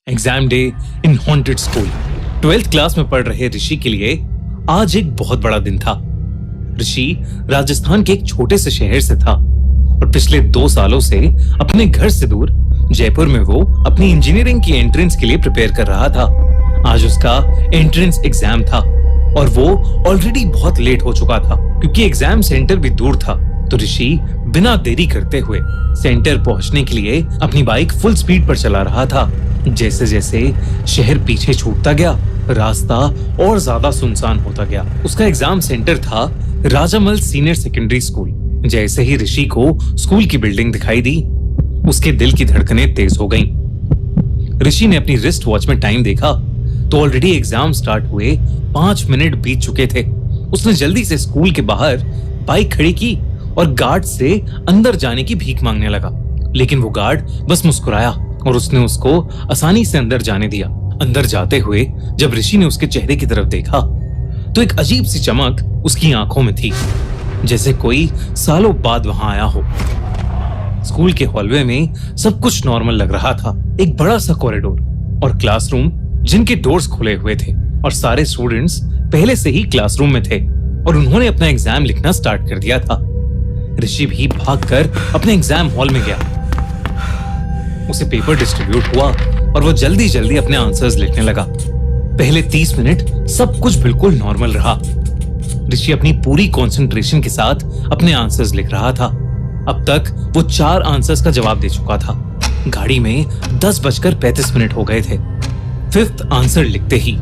Exam day in haunted school. 12th class में पढ़ रहे ऋषि के लिए आज एक बहुत बड़ा दिन था। ऋषि राजस्थान के एक छोटे से शहर से था और पिछले 2 सालों से अपने घर से दूर जयपुर में वो अपनी इंजीनियरिंग की एंट्रेंस के लिए प्रिपेयर कर रहा था। आज उसका एंट्रेंस एग्जाम था और वो ऑलरेडी बहुत लेट हो चुका था क्योंकि एग्जाम सेंटर भी दूर था। तो ऋषि बिना देरी करते हुए सेंटर पहुंचने के लिए अपनी बाइक फुल स्पीड पर चला रहा था। जैसे जैसे शहर पीछे छूटता गया, रास्ता और ज्यादा सुनसान होता गया। उसका एग्जाम सेंटर था राजामल सीनियर सेकेंडरी स्कूल। जैसे ही ऋषि को स्कूल की बिल्डिंग दिखाई दी, उसके दिल की धड़कनें तेज हो गईं। ऋषि ने अपनी रिस्ट वॉच में टाइम देखा तो ऑलरेडी एग्जाम स्टार्ट हुए 5 मिनट बीत चुके थे। उसने जल्दी से स्कूल के बाहर बाइक खड़ी की और गार्ड से अंदर जाने की भीख मांगने लगा, लेकिन वो गार्ड बस मुस्कुराया और उसने उसको आसानी से अंदर जाने दिया। अंदर जाते हुए जब ऋषि ने उसके चेहरे की तरफ देखा तो एक अजीब सी चमक उसकी आंखों में थी, जैसे कोई सालों बाद वहां आया हो। स्कूल के हॉलवे में सब कुछ नॉर्मल लग रहा था। एक बड़ा सा कॉरिडोर और क्लासरूम जिनके डोर्स खुले हुए थे और सारे स्टूडेंट्स पहले से ही क्लासरूम में थे और उन्होंने अपना एग्जाम लिखना स्टार्ट कर दिया था। ऋषि भी भागकर अपने एग्जाम हॉल में गया। उसे पेपर डिस्ट्रीब्यूट हुआ और वो जल्दी जल्दी अपने आंसर्स लिखने लगा। पहले 30 मिनट सब कुछ बिल्कुल नॉर्मल रहा। ऋषि अपनी पूरी कंसंट्रेशन के साथ अपने आंसर्स लिख रहा था। अब तक वो 4 आंसर्स का जवाब दे चुका था। गाड़ी में 10:35 हो गए थे। 5th आंसर लिखते ही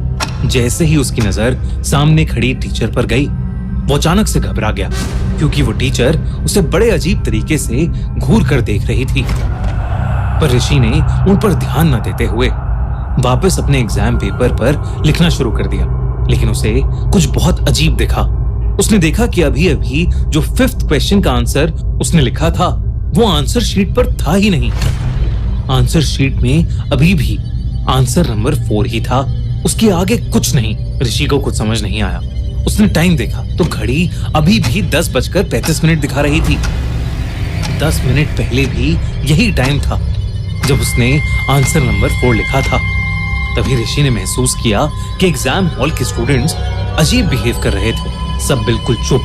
जैसे ही उसकी नजर सामने खड़ी टीचर पर गई, वो अचानक से घबरा गया क्योंकि वो टीचर उसे बड़े अजीब तरीके से घूर कर देख रही थी। पर ऋषि ने उन पर ध्यान न देते हुए वापस अपने एग्जाम पेपर पर लिखना शुरू कर दिया, लेकिन उसे कुछ बहुत अजीब दिखा। उसने देखा कि अभी अभी जो 5th क्वेश्चन का आंसर उसने लिखा था वो आंसर शीट पर था ही नहीं। आंसर शीट में अभी भी आंसर नंबर 4 ही था, उसके आगे कुछ नहीं। ऋषि को कुछ समझ नहीं आया। उसने टाइम देखा तो घड़ी अभी भी 10:35 दिखा रही थी। 10 मिनट पहले भी यही टाइम था जब उसने आंसर नंबर 4 लिखा था। तभी ऋषि ने महसूस किया कि एग्जाम हॉल के स्टूडेंट्स अजीब बिहेव कर रहे थे। सब बिल्कुल चुप,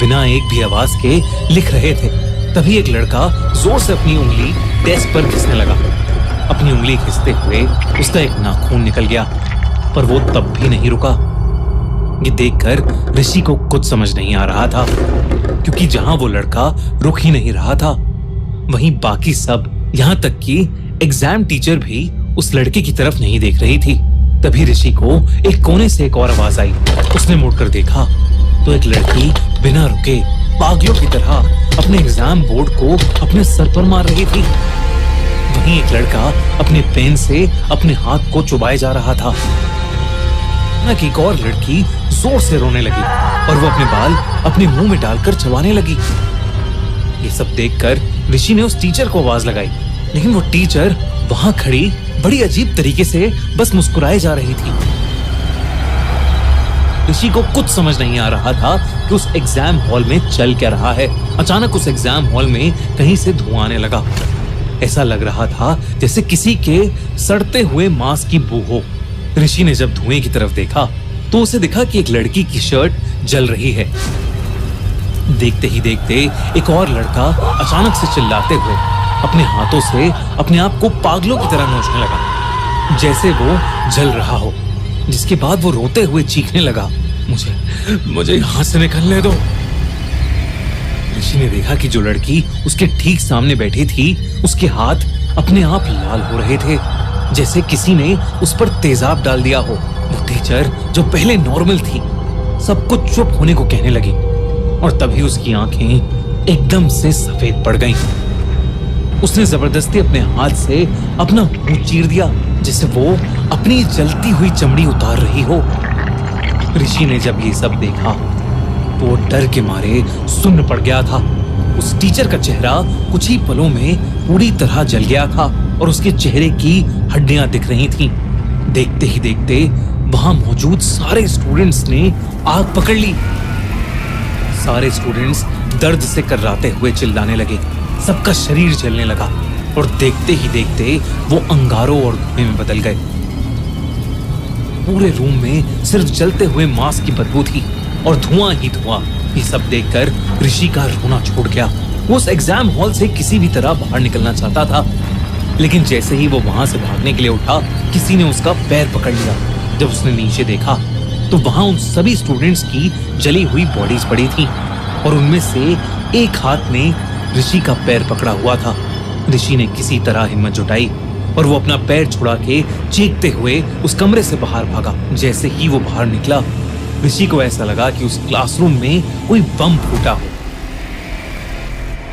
बिना एक भी आवाज के लिख रहे थे। तभी एक लड़का जोर से अपनी उंगली डेस्क पर घिसने लगा। अपनी उंगली घिसते हुए उसका एक नाखून निकल गया, पर वो तब भी नहीं रुका। ये देखकर ऋषि को कुछ समझ नहीं आ रहा था क्योंकि जहां वो लड़का रुक ही नहीं रहा था, वहीं बाकी सब, यहाँ तक कि एग्जाम टीचर भी उस लड़के की तरफ नहीं देख रही थी। तभी ऋषि को एक कोने से एक और आवाज आई। उसने मुड़कर देखा तो एक लड़की बिना रुके पागलों की तरह अपने एग्जाम बोर्ड को अपने सर पर मार रही थी। वहीं एक लड़का अपने पेन से अपने हाथ को चुभाए जा रहा था। कि एक और लड़की जोर से रोने लगी और वो अपने बाल अपने मुंह में डालकर चबाने लगी। ये सब देखकर ऋषि ने उस टीचर को आवाज लगाई, लेकिन वो टीचर वहां खड़ी बड़ी अजीब तरीके से बस मुस्कुराए जा रही थी। ऋषि को कुछ समझ नहीं आ रहा था कि उस एग्जाम हॉल में चल क्या रहा है। अचानक उस एग्जाम हॉल में कहीं से धुआं आने लगा। ऐसा लग रहा था जैसे किसी के सड़ते हुए मांस की बू हो। ऋषि ने जब धुएं की तरफ देखा तो उसे दिखा कि एक लड़की की शर्ट जल रही है। देखते ही देखते एक और लड़का अचानक से चिल्लाते हुए अपने हाथों से अपने आप को पागलों की तरह नोचने लगा, जैसे वो जल रहा हो। जिसके बाद वो रोते हुए चीखने लगा, मुझे यहाँ से निकलने दो। ऋषि ने देखा कि जो लड़की उसके ठीक सामने बैठी थी, उसके हाथ अपने आप लाल हो रहे थे, जैसे किसी ने उस पर तेजाब डाल दिया हो। वो टीचर जो पहले नॉर्मल थी, सब कुछ चुप होने को कहने लगी और तभी उसकी आंखें एकदम से सफेद पड़ गईं। उसने जबरदस्ती अपने हाथ से अपना मुंह चीर दिया, जैसे वो अपनी जलती हुई चमड़ी उतार रही हो। ऋषि ने जब ये सब देखा तो वो डर के मारे सुन्न पड़ गया था। उस टीचर का चेहरा कुछ ही पलों में पूरी तरह जल गया था और उसके चेहरे की हड्डियां दिख रही थीं। देखते ही देखते वहां मौजूद सारे स्टूडेंट्स ने आग पकड़ ली। सारे स्टूडेंट्स दर्द से कर्राते हुए चिल्लाने लगे। सबका शरीर जलने लगा। और देखते ही देखते वो अंगारों और धुएं में बदल गए। पूरे रूम में सिर्फ जलते हुए मांस की बदबू थी और धुआं ही धुआं। ये सब देखकर ऋषि का रोना छूट गया। वो उस एग्जाम हॉल से किसी भी तरह बाहर निकलना चाहता था, लेकिन जैसे ही वो वहां से भागने के लिए उठा, किसी ने उसका पैर पकड़ लिया। जब उसने नीचे देखा तो वहां उन सभी स्टूडेंट्स की जली हुई बॉडीज पड़ी थी और उनमें से एक हाथ में ऋषि का पैर पकड़ा हुआ था। ऋषि ने किसी तरह हिम्मत जुटाई और वो अपना पैर छुड़ा के चीखते हुए उस कमरे से बाहर भागा। जैसे ही वो बाहर निकला, ऋषि को ऐसा लगा कि उस क्लासरूम में कोई बम फूटा हो।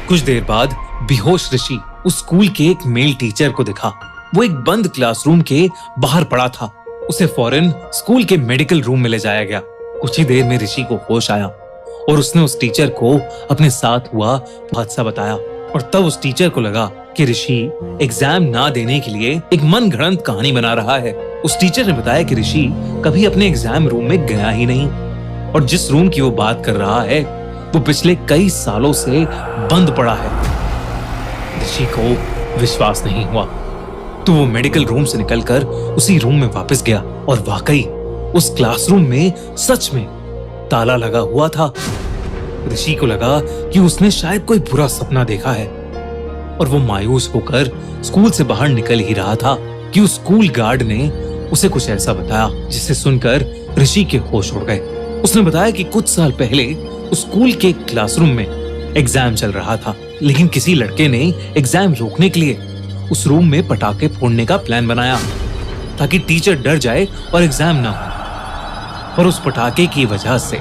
कुछ देर बाद बेहोश ऋषि उस स्कूल के एक मेल टीचर को दिखा। वो एक बंद क्लासरूम के बाहर पड़ा था। उसे फौरन स्कूल के मेडिकल रूम में ले जाया गया। कुछ ही देर में ऋषि को होश आया और उसने उस टीचर को अपने साथ हुआ हादसा बताया। और तब उस टीचर को लगा कि ऋषि एग्जाम ना देने के लिए एक मनगढ़ंत कहानी बना रहा है। उस टीचर ने बताया कि ऋषि कभी अपने एग्जाम रूम में गया ही नहीं और जिस रूम की वो बात कर रहा है वो पिछले कई सालों से बंद पड़ा है। ऋषि को विश्वास नहीं हुआ तो वो मेडिकल रूम से निकलकर उसी रूम में वापस गया और वाकई उस क्लासरूम में सच में ताला लगा हुआ था। ऋषि को लगा कि उसने शायद कोई बुरा सपना देखा है और वो मायूस होकर स्कूल से बाहर निकल ही रहा था कि उस स्कूल गार्ड ने उसे कुछ ऐसा बताया जिसे सुनकर ऋषि के होश उड़ गए। उसने बताया कि कुछ साल पहले उस स्कूल के क्लासरूम में एग्जाम चल रहा था, लेकिन किसी लड़के ने एग्जाम रोकने के लिए उस रूम में पटाखे फोड़ने का प्लान बनाया ताकि टीचर डर जाए और एग्जाम ना हो। और उस पटाखे की वजह से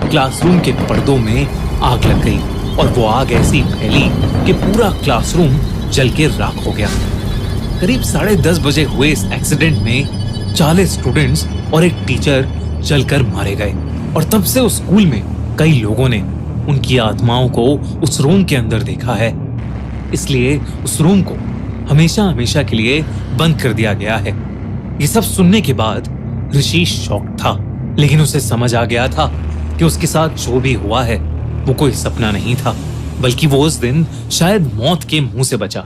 क्लासरूम के पर्दों में आग लग गई और वो आग ऐसी फैली कि पूरा क्लासरूम जल के राख हो गया। करीब 10:30 बजे हुए इस एक्सीडेंट में 40 स्टूडेंट्स और एक टीचर जलकर मारे गए और तब से उस स्कूल में कई लोगों ने उनकी आत्माओं को उस रूम के अंदर देखा है। इसलिए उस रूम को हमेशा हमेशा के लिए बंद कर दिया गया है। ये सब सुनने के बाद ऋषि शॉक था, लेकिन उसे समझ आ गया था कि उसके साथ जो भी हुआ है वो कोई सपना नहीं था, बल्कि वो उस दिन शायद मौत के मुंह से बचा।